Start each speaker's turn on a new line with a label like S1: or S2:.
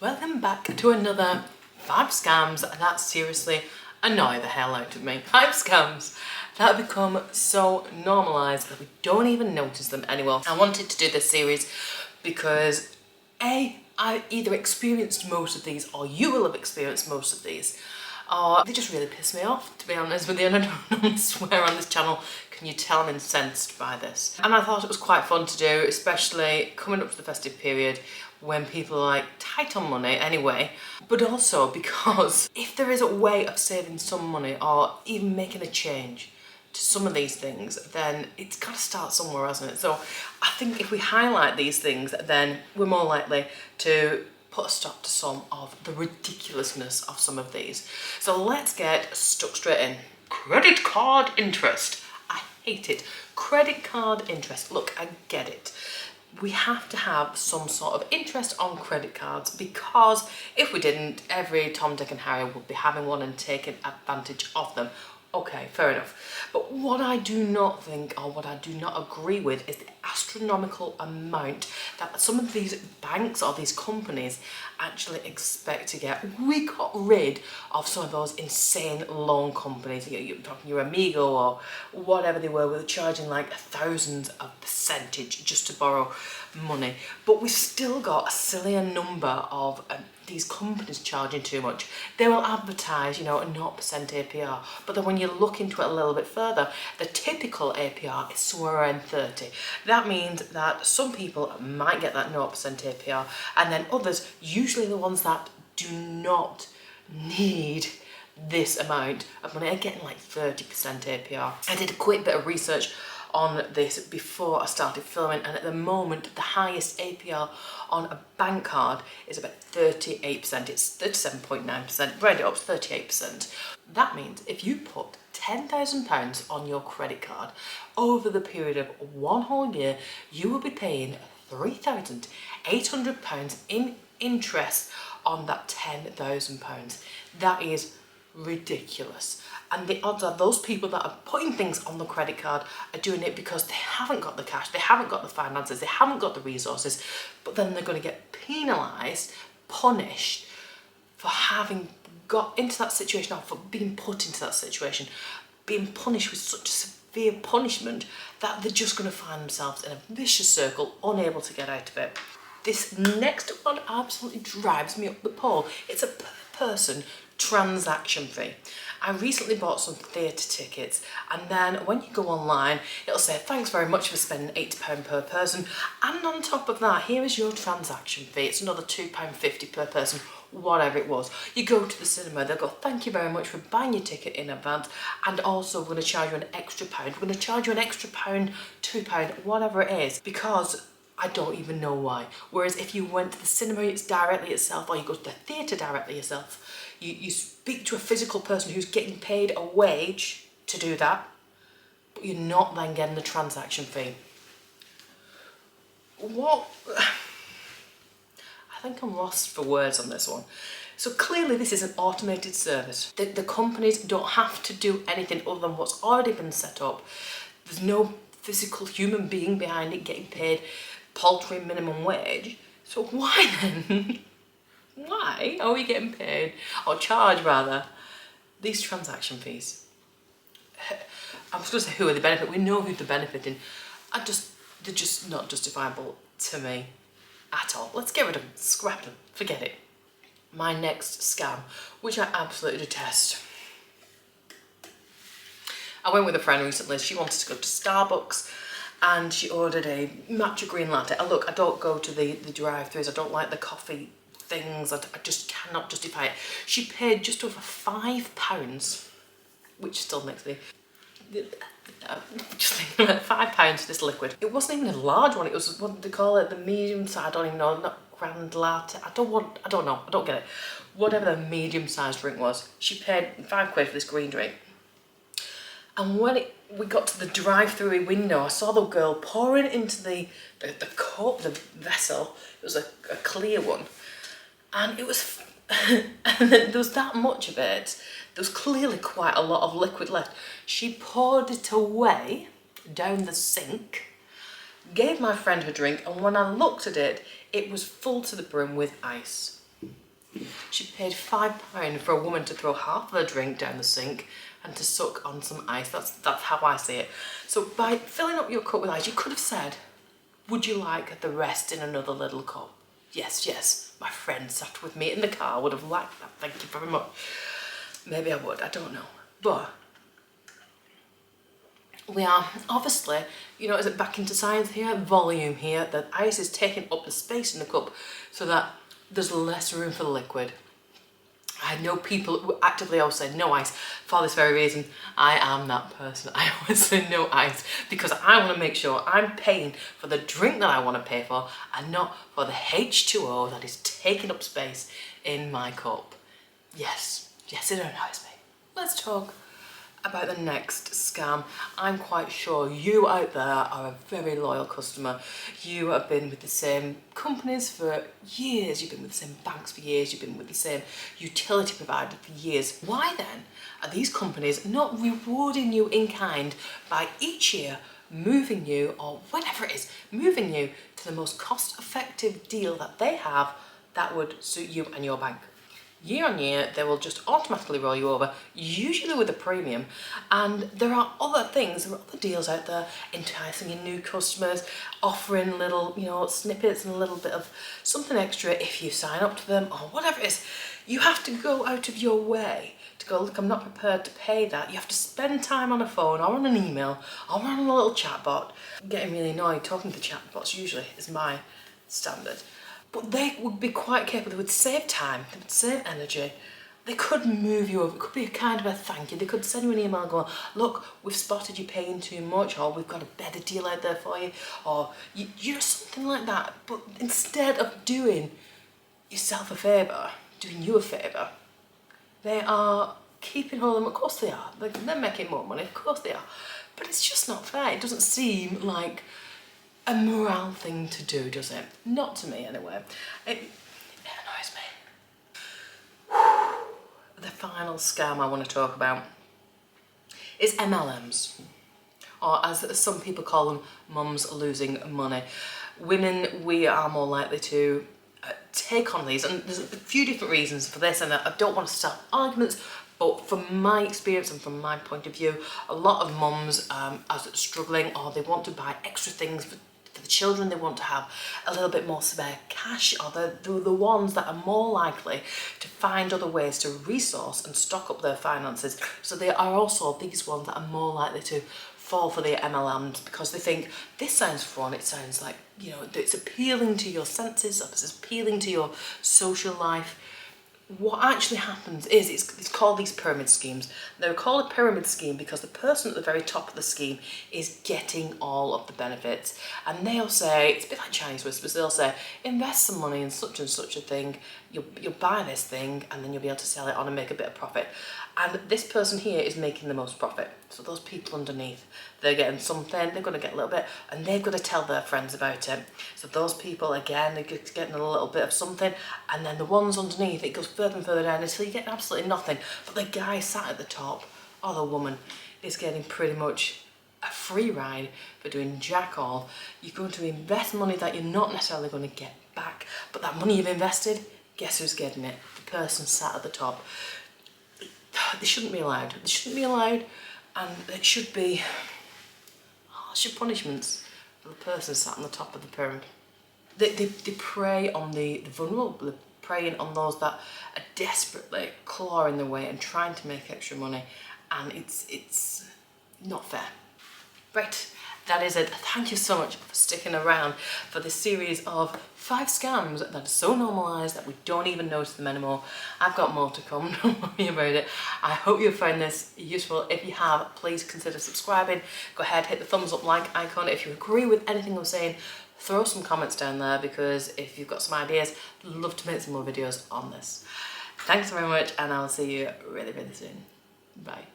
S1: Welcome back to another 5 scams that seriously annoy the hell out of me. 5 scams that have become so normalised that we don't even notice them anymore. I wanted to do this series because A, I either experienced most of these or you will have experienced most of these. They just really piss me off, to be honest with you, and I don't normally swear on this channel. Can you tell I'm incensed by this? And I thought it was quite fun to do, especially coming up to the festive period when people are like tight on money anyway, but also because if there is a way of saving some money or even making a change to some of these things, then it's got to start somewhere, hasn't it? So I think if we highlight these things, then we're more likely to put a stop to some of the ridiculousness of some of these. So let's get stuck straight in. Credit card interest. I hate it. Credit card interest. Look, I get it. We have to have some sort of interest on credit cards because if we didn't, every Tom, Dick and Harry would be having one and taking advantage of them. Okay, fair enough. But what I do not think, or what I do not agree with, is the astronomical amount that some of these banks or these companies actually expect to get. We got rid of some of those insane loan companies. You're talking your Amigo or whatever they were charging like thousands of percentage just to borrow money. But we still got a sillier number of these companies charging too much. They will advertise, you know, a 0% APR, but then when you look into it a little bit further, the typical APR is somewhere around 30. That means that some people might get that 0% APR, and then others, usually the ones that do not need this amount of money, are getting like 30% APR. I did a quick bit of research on this before I started filming, and at the moment the highest APR on a bank card is about 38%. It's 37.9%, round it up to 38%. That means if you put £10,000 on your credit card over the period of one whole year, you will be paying £3,800 in interest on that £10,000. That is ridiculous. And the odds are those people that are putting things on the credit card are doing it because they haven't got the cash, they haven't got the finances, they haven't got the resources, but then they're going to get penalised, punished for having got into that situation or for being put into that situation, being punished with such a severe punishment that they're just going to find themselves in a vicious circle, unable to get out of it. This next one absolutely drives me up the pole. It's a per person transaction fee. I recently bought some theatre tickets, and then when you go online, it'll say thanks very much for spending £80 per person, and on top of that, here is your transaction fee. It's another £2.50 per person, whatever it was. You go to the cinema, they'll go thank you very much for buying your ticket in advance, and also we're going to charge you an extra pound. We're going to charge you an extra £1, £2, whatever it is, because I don't even know why. Whereas if you went to the cinema it's directly itself, or you go to the theatre directly yourself, you speak to a physical person who's getting paid a wage to do that, but you're not then getting the transaction fee. What? I think I'm lost for words on this one. So clearly this is an automated service. The companies don't have to do anything other than what's already been set up. There's no physical human being behind it getting paid paltry minimum wage. So why then? Why are we getting paid, or charged rather, these transaction fees? I was going to say who are they benefiting? We know who they're benefiting. They're just not justifiable to me at all. Let's get rid of them, scrap them, forget it. My next scam, which I absolutely detest. I went with a friend recently. She wanted to go to Starbucks and she ordered a matcha green latte. Look, I don't go to the drive-thrus. I don't like the coffee things. I just cannot justify it. She paid just over £5, which still makes me just thinking about £5 for this liquid. It wasn't even a large one. It was, what do they call it, the medium size? I don't even know. Not grand latte. I don't know. I don't get it. Whatever the medium-sized drink was, she paid £5 for this green drink. And when we got to the drive-through window, I saw the girl pouring into the cup, the vessel. It was a clear one. And it was, and then there was that much of it. There was clearly quite a lot of liquid left. She poured it away down the sink, gave my friend her drink, and when I looked at it, it was full to the brim with ice. she paid £5 for a woman to throw half of her drink down the sink and to suck on some ice. That's how I see it. So by filling up your cup with ice, you could have said, would you like the rest in another little cup? Yes, yes, my friend sat with me in the car would have liked that, thank you very much. Maybe I would, I don't know. But we are obviously, you know, is it back into science here? Volume here. The ice is taking up the space in the cup so that there's less room for the liquid. I know people who actively always say no ice for this very reason. I am that person. I always say no ice because I want to make sure I'm paying for the drink that I want to pay for and not for the H2O that is taking up space in my cup. Yes, yes, it annoys me. Let's talk about the next scam. I'm quite sure you out there are a very loyal customer. You have been with the same companies for years, you've been with the same banks for years, you've been with the same utility provider for years. Why then are these companies not rewarding you in kind by each year moving you, or whenever it is, moving you to the most cost-effective deal that they have that would suit you and your bank? Year on year, they will just automatically roll you over, usually with a premium. And there are other things, there are other deals out there, enticing in new customers, offering little, you know, snippets and a little bit of something extra if you sign up to them or whatever it is. You have to go out of your way to go, look, I'm not prepared to pay that. You have to spend time on a phone or on an email or on a little chatbot. I'm getting really annoyed talking to chatbots usually is my standard. But they would be quite capable, they would save time, they would save energy, they could move you over, it could be a kind of a thank you, they could send you an email going, look, we've spotted you paying too much, or we've got a better deal out there for you, or you know, something like that. But instead of doing yourself a favour, doing you a favour, they are keeping hold of them. Of course they are, they're making more money, of course they are, but it's just not fair. It doesn't seem like a morale thing to do, does it? Not to me, anyway. It annoys me. The final scam I want to talk about is MLMs, or as some people call them, mums losing money. Women, we are more likely to take on these, and there's a few different reasons for this, and I don't want to start arguments, but from my experience and from my point of view, a lot of mums are struggling, or they want to buy extra things for the children. They want to have a little bit more spare cash, or they're the ones that are more likely to find other ways to resource and stock up their finances. So they are also these ones that are more likely to fall for the MLMs because they think this sounds fun, it sounds like, you know, it's appealing to your senses, it's appealing to your social life. What actually happens is it's called these pyramid schemes. They're called a pyramid scheme because the person at the very top of the scheme is getting all of the benefits. And they'll say, it's a bit like Chinese whispers, they'll say, invest some money in such and such a thing, you'll buy this thing and then you'll be able to sell it on and make a bit of profit. And this person here is making the most profit. So those people underneath, they're getting something, they're going to get a little bit, and they've got to tell their friends about it. So those people, again, they're getting a little bit of something, and then the ones underneath, it goes further and further down until you get absolutely nothing. But the guy sat at the top, or the woman, is getting pretty much a free ride for doing jack all. You're going to invest money that you're not necessarily going to get back, but that money you've invested, guess who's getting it? The person sat at the top. They shouldn't be allowed. They shouldn't be allowed, and it should be harsh punishments for the person sat on the top of the pyramid. They prey on the vulnerable, they're preying on those that are desperately clawing their way and trying to make extra money, and it's not fair. Right, that is it. Thank you so much for sticking around for this series of 5 scams that are so normalised that we don't even notice them anymore. I've got more to come, don't worry about it. I hope you find this useful. If you have, please consider subscribing. Go ahead, hit the thumbs up like icon. If you agree with anything I'm saying, throw some comments down there, because if you've got some ideas, I'd love to make some more videos on this. Thanks very much, and I'll see you really, really soon. Bye.